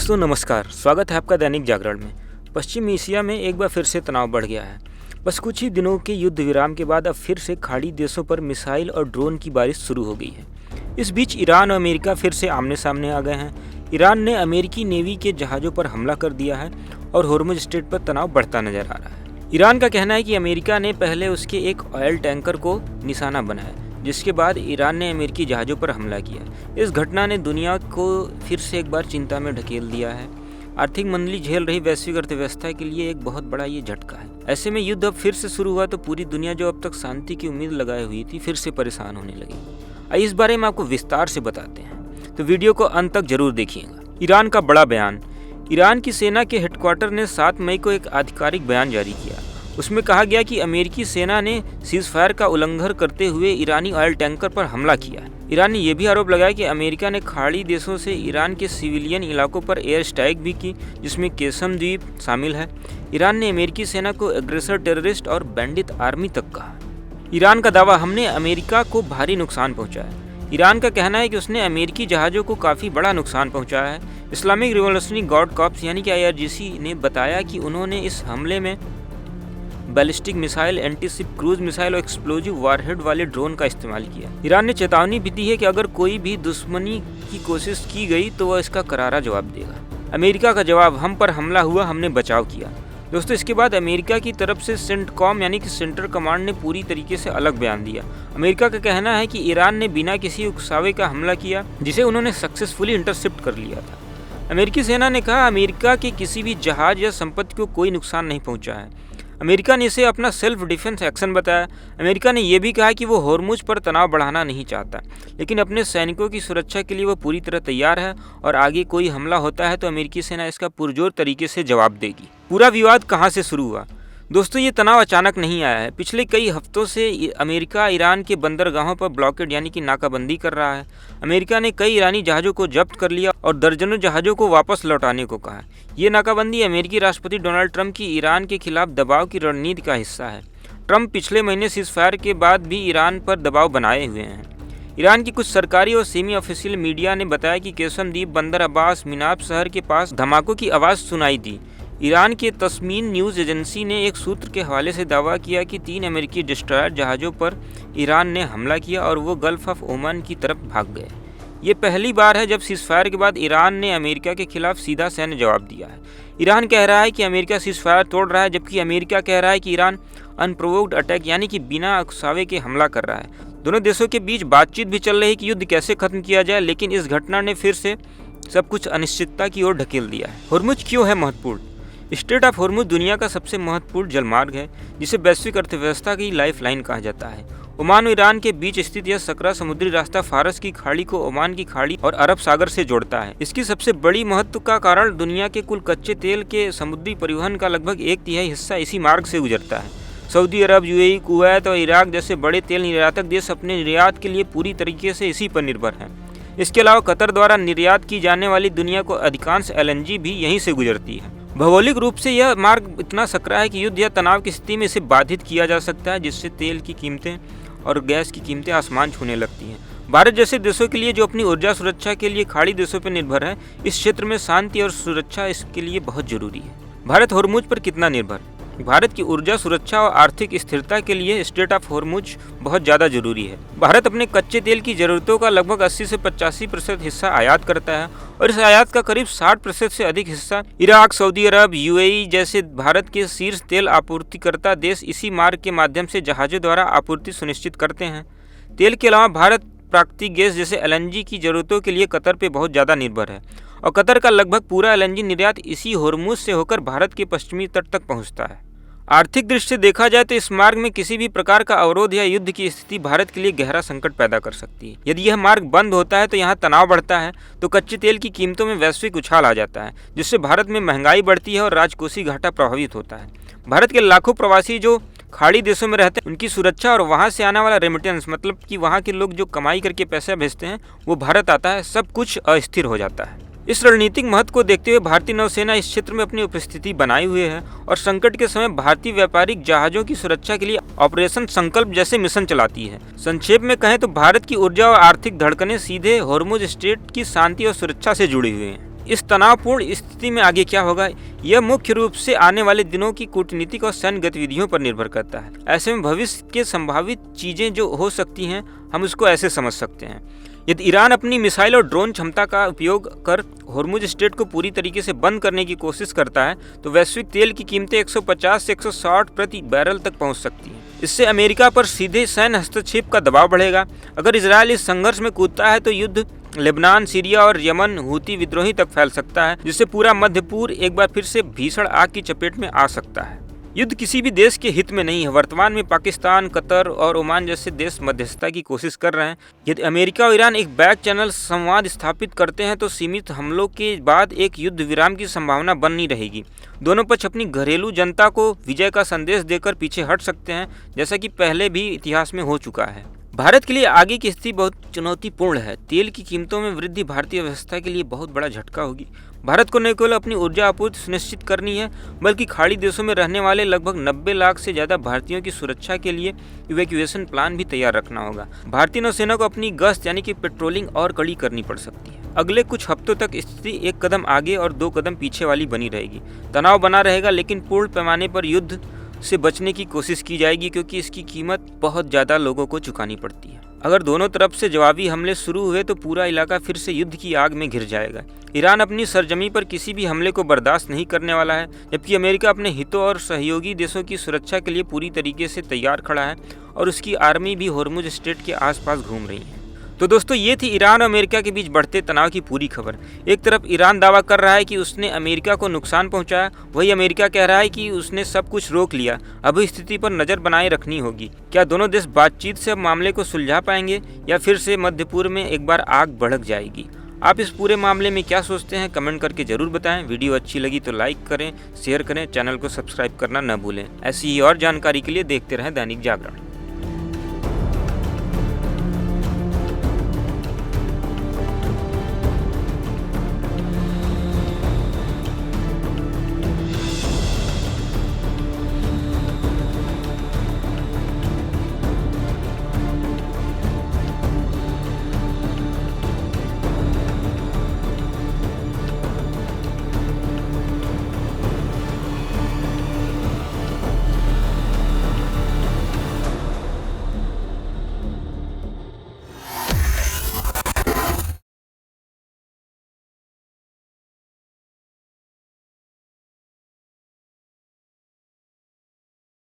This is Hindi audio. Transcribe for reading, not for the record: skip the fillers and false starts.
दोस्तों नमस्कार, स्वागत है आपका दैनिक जागरण में। पश्चिम एशिया में एक बार फिर से तनाव बढ़ गया है। बस कुछ ही दिनों के युद्ध विराम के बाद अब फिर से खाड़ी देशों पर मिसाइल और ड्रोन की बारिश शुरू हो गई है। इस बीच ईरान और अमेरिका फिर से आमने सामने आ गए हैं। ईरान ने अमेरिकी नेवी के जहाज़ों पर हमला कर दिया है और होर्मुज स्ट्रेट पर तनाव बढ़ता नजर आ रहा है। ईरान का कहना है कि अमेरिका ने पहले उसके एक ऑयल टैंकर को निशाना बनाया, जिसके बाद ईरान ने अमेरिकी जहाज़ों पर हमला किया। इस घटना ने दुनिया को फिर से एक बार चिंता में ढकेल दिया है। आर्थिक मंदी झेल रही वैश्विक अर्थव्यवस्था के लिए एक बहुत बड़ा ये झटका है। ऐसे में युद्ध अब फिर से शुरू हुआ तो पूरी दुनिया जो अब तक शांति की उम्मीद लगाए हुई थी फिर से परेशान होने लगी। आइए इस बारे में आपको विस्तार से बताते हैं, तो वीडियो को अंत तक जरूर देखिएगा। ईरान का बड़ा बयान। ईरान की सेना के हेडक्वार्टर ने 7 मई को एक आधिकारिक बयान जारी किया। उसमें कहा गया कि अमेरिकी सेना ने सीज़फायर का उल्लंघन करते हुए ईरानी ऑयल टैंकर पर हमला किया। ईरान ने यह भी आरोप लगाया कि अमेरिका ने खाड़ी देशों से ईरान के सिविलियन इलाकों पर एयर स्ट्राइक भी की, जिसमें केसम द्वीप शामिल है। ईरान ने अमेरिकी सेना को एग्रेसर टेररिस्ट और बैंडित आर्मी तक कहा। ईरान का दावा, हमने अमेरिका को भारी नुकसान पहुंचाया। ईरान का कहना है कि उसने अमेरिकी जहाज़ों को काफ़ी बड़ा नुकसान पहुंचाया है। इस्लामिक रिवॉल्यूशनरी गार्ड कॉर्प्स यानी कि IRGC ने बताया कि उन्होंने इस हमले में ballistic missile, antiship cruise missile और एक्सप्लोजिव वारहेड वाले ड्रोन का इस्तेमाल किया। ईरान ने चेतावनी भी दी है कि अगर कोई भी दुश्मनी की कोशिश की गई तो वह इसका करारा जवाब देगा। अमेरिका का जवाब, हम पर हमला हुआ, हमने बचाव किया। दोस्तों, इसके बाद अमेरिका की तरफ से सेंटकॉम यानी कि सेंट्रल कमांड ने पूरी तरीके से अलग बयान दिया। अमेरिका का कहना है कि ईरान ने बिना किसी उकसावे का हमला किया, जिसे उन्होंने सक्सेसफुली इंटरसेप्ट कर लिया था। अमेरिकी सेना ने कहा, अमेरिका के किसी भी जहाज या संपत्ति को कोई नुकसान नहीं पहुंचा है। अमेरिका ने इसे अपना सेल्फ डिफेंस एक्शन बताया। अमेरिका ने यह भी कहा कि वो होर्मुज पर तनाव बढ़ाना नहीं चाहता, लेकिन अपने सैनिकों की सुरक्षा के लिए वो पूरी तरह तैयार है और आगे कोई हमला होता है तो अमेरिकी सेना इसका पुरजोर तरीके से जवाब देगी। पूरा विवाद कहाँ से शुरू हुआ? दोस्तों, ये तनाव अचानक नहीं आया है। पिछले कई हफ्तों से अमेरिका ईरान के बंदरगाहों पर ब्लॉकेड यानी कि नाकाबंदी कर रहा है। अमेरिका ने कई ईरानी जहाज़ों को जब्त कर लिया और दर्जनों जहाज़ों को वापस लौटाने को कहा। ये नाकाबंदी अमेरिकी राष्ट्रपति डोनाल्ड ट्रंप की ईरान के खिलाफ दबाव की रणनीति का हिस्सा है। ट्रंप पिछले महीने सीज़फायर के बाद भी ईरान पर दबाव बनाए हुए हैं। ईरान की कुछ सरकारी और सेमी ऑफिशियल मीडिया ने बताया कि केसम द्वीप, बंदर अब्बास, मिनाब शहर के पास धमाकों की आवाज़ सुनाई दी। ईरान के तस्मीन न्यूज़ एजेंसी ने एक सूत्र के हवाले से दावा किया कि 3 अमेरिकी डिस्ट्रॉयर जहाज़ों पर ईरान ने हमला किया और वो गल्फ ऑफ ओमान की तरफ भाग गए। ये पहली बार है जब सीज़फायर के बाद ईरान ने अमेरिका के खिलाफ सीधा सैन्य जवाब दिया है। ईरान कह रहा है कि अमेरिका सीज़फायर तोड़ रहा है, जबकि अमेरिका कह रहा है कि ईरान अनप्रोवोक्ड अटैक यानी कि बिना उकसावे के हमला कर रहा है। दोनों देशों के बीच बातचीत भी चल रही है कि युद्ध कैसे खत्म किया जाए, लेकिन इस घटना ने फिर से सब कुछ अनिश्चितता की ओर ढकेल दिया है। होर्मुज क्यों है महत्वपूर्ण? स्ट्रेट ऑफ होर्मुज दुनिया का सबसे महत्वपूर्ण जलमार्ग है, जिसे वैश्विक अर्थव्यवस्था की लाइफलाइन कहा जाता है। ओमान और ईरान के बीच स्थित यह सकरा समुद्री रास्ता फारस की खाड़ी को ओमान की खाड़ी और अरब सागर से जोड़ता है। इसकी सबसे बड़ी महत्व का कारण दुनिया के कुल कच्चे तेल के समुद्री परिवहन का लगभग 1/3 हिस्सा इसी मार्ग से गुजरता है। सऊदी अरब, UAE, कुवैत और इराक जैसे बड़े तेल निर्यातक देश अपने निर्यात के लिए पूरी तरीके से इसी पर निर्भर हैं। इसके अलावा कतर द्वारा निर्यात की जाने वाली दुनिया को अधिकांश LNG भी यहीं से गुजरती है। भौगोलिक रूप से यह मार्ग इतना सकरा है कि युद्ध या तनाव की स्थिति में इसे बाधित किया जा सकता है, जिससे तेल की कीमतें और गैस की कीमतें आसमान छूने लगती हैं। भारत जैसे देशों के लिए जो अपनी ऊर्जा सुरक्षा के लिए खाड़ी देशों पर निर्भर है, इस क्षेत्र में शांति और सुरक्षा इसके लिए बहुत जरूरी है। भारत होर्मुज पर कितना निर्भर? भारत की ऊर्जा सुरक्षा और आर्थिक स्थिरता के लिए स्ट्रेट ऑफ होर्मुज बहुत ज़्यादा जरूरी है। भारत अपने कच्चे तेल की ज़रूरतों का लगभग 80 से 85% हिस्सा आयात करता है और इस आयात का करीब 60% से अधिक हिस्सा इराक, सऊदी अरब, UAE जैसे भारत के शीर्ष तेल आपूर्तिकर्ता देश इसी मार्ग के माध्यम से जहाज़ों द्वारा आपूर्ति सुनिश्चित करते हैं। तेल के अलावा भारत प्राकृतिक गैस जैसे LNG की ज़रूरतों के लिए कतर पर बहुत ज़्यादा निर्भर है और कतर का लगभग पूरा LNG निर्यात इसी होर्मुज से होकर भारत के पश्चिमी तट तक पहुंचता है। आर्थिक दृष्टि से देखा जाए तो इस मार्ग में किसी भी प्रकार का अवरोध या युद्ध की स्थिति भारत के लिए गहरा संकट पैदा कर सकती है। यदि यह मार्ग बंद होता है तो यहाँ तनाव बढ़ता है, तो कच्चे तेल की कीमतों में वैश्विक उछाल आ जाता है, जिससे भारत में महंगाई बढ़ती है और राजकोषीय घाटा प्रभावित होता है। भारत के लाखों प्रवासी जो खाड़ी देशों में रहते हैं, उनकी सुरक्षा और वहाँ से आने वाला रेमिटेंस, मतलब कि वहाँ के लोग जो कमाई करके पैसा भेजते हैं, वो भारत आता है, सब कुछ अस्थिर हो जाता है। इस रणनीतिक महत्व को देखते हुए भारतीय नौसेना इस क्षेत्र में अपनी उपस्थिति बनाई हुई है और संकट के समय भारतीय व्यापारिक जहाज़ों की सुरक्षा के लिए ऑपरेशन संकल्प जैसे मिशन चलाती है। संक्षेप में कहें तो भारत की ऊर्जा और आर्थिक धड़कनें सीधे होर्मुज स्ट्रेट की शांति और सुरक्षा से जुड़ी हुई हैं। इस तनावपूर्ण स्थिति में आगे क्या होगा, यह मुख्य रूप से आने वाले दिनों की कूटनीतिक और सैन्य गतिविधियों पर निर्भर करता है। ऐसे में भविष्य के संभावित चीजें जो हो सकती हैं, हम उसको ऐसे समझ सकते हैं। यदि ईरान अपनी मिसाइल और ड्रोन क्षमता का उपयोग कर होर्मुज स्ट्रेट को पूरी तरीके से बंद करने की कोशिश करता है तो वैश्विक तेल की कीमतें 150 से 160 प्रति बैरल तक पहुंच सकती हैं। इससे अमेरिका पर सीधे सैन्य हस्तक्षेप का दबाव बढ़ेगा। अगर इजरायल इस संघर्ष में कूदता है तो युद्ध लेबनान, सीरिया और यमन हूती विद्रोही तक फैल सकता है, जिससे पूरा मध्य पूर्व एक बार फिर से भीषण आग की चपेट में आ सकता है। युद्ध किसी भी देश के हित में नहीं है। वर्तमान में पाकिस्तान, कतर और ओमान जैसे देश मध्यस्थता की कोशिश कर रहे हैं। यदि अमेरिका और ईरान एक बैक चैनल संवाद स्थापित करते हैं तो सीमित हमलों के बाद एक युद्ध विराम की संभावना बनी रहेगी। दोनों पक्ष अपनी घरेलू जनता को विजय का संदेश देकर पीछे हट सकते हैं, जैसा कि पहले भी इतिहास में हो चुका है। भारत के लिए आगे की स्थिति बहुत चुनौतीपूर्ण है। तेल की कीमतों में वृद्धि भारतीय व्यवस्था के लिए बहुत बड़ा झटका होगी। भारत को न केवल अपनी ऊर्जा आपूर्ति सुनिश्चित करनी है, बल्कि खाड़ी देशों में रहने वाले लगभग 90 लाख से ज़्यादा भारतीयों की सुरक्षा के लिए इवैक्यूएशन प्लान भी तैयार रखना होगा। भारतीय नौसेना को अपनी गश्त यानी कि पेट्रोलिंग और कड़ी करनी पड़ सकती है। अगले कुछ हफ्तों तक स्थिति एक कदम आगे और 2 कदम पीछे वाली बनी रहेगी। तनाव बना रहेगा, लेकिन पूर्ण पैमाने पर युद्ध से बचने की कोशिश की जाएगी, क्योंकि इसकी कीमत बहुत ज़्यादा लोगों को चुकानी पड़ती है। अगर दोनों तरफ से जवाबी हमले शुरू हुए तो पूरा इलाका फिर से युद्ध की आग में घिर जाएगा। ईरान अपनी सरजमी पर किसी भी हमले को बर्दाश्त नहीं करने वाला है, जबकि अमेरिका अपने हितों और सहयोगी देशों की सुरक्षा के लिए पूरी तरीके से तैयार खड़ा है और उसकी आर्मी भी होर्मुज स्ट्रेट के आसपास घूम रही है। तो दोस्तों, ये थी ईरान और अमेरिका के बीच बढ़ते तनाव की पूरी खबर। एक तरफ ईरान दावा कर रहा है कि उसने अमेरिका को नुकसान पहुंचाया, वही अमेरिका कह रहा है कि उसने सब कुछ रोक लिया। अब स्थिति पर नज़र बनाए रखनी होगी। क्या दोनों देश बातचीत से अब मामले को सुलझा पाएंगे या फिर से मध्य पूर्व में एक बार आग भड़क जाएगी? आप इस पूरे मामले में क्या सोचते हैं, कमेंट करके जरूर बताएं। वीडियो अच्छी लगी तो लाइक करें, शेयर करें, चैनल को सब्सक्राइब करना न भूलें। ऐसी ही और जानकारी के लिए देखते रहें दैनिक जागरण।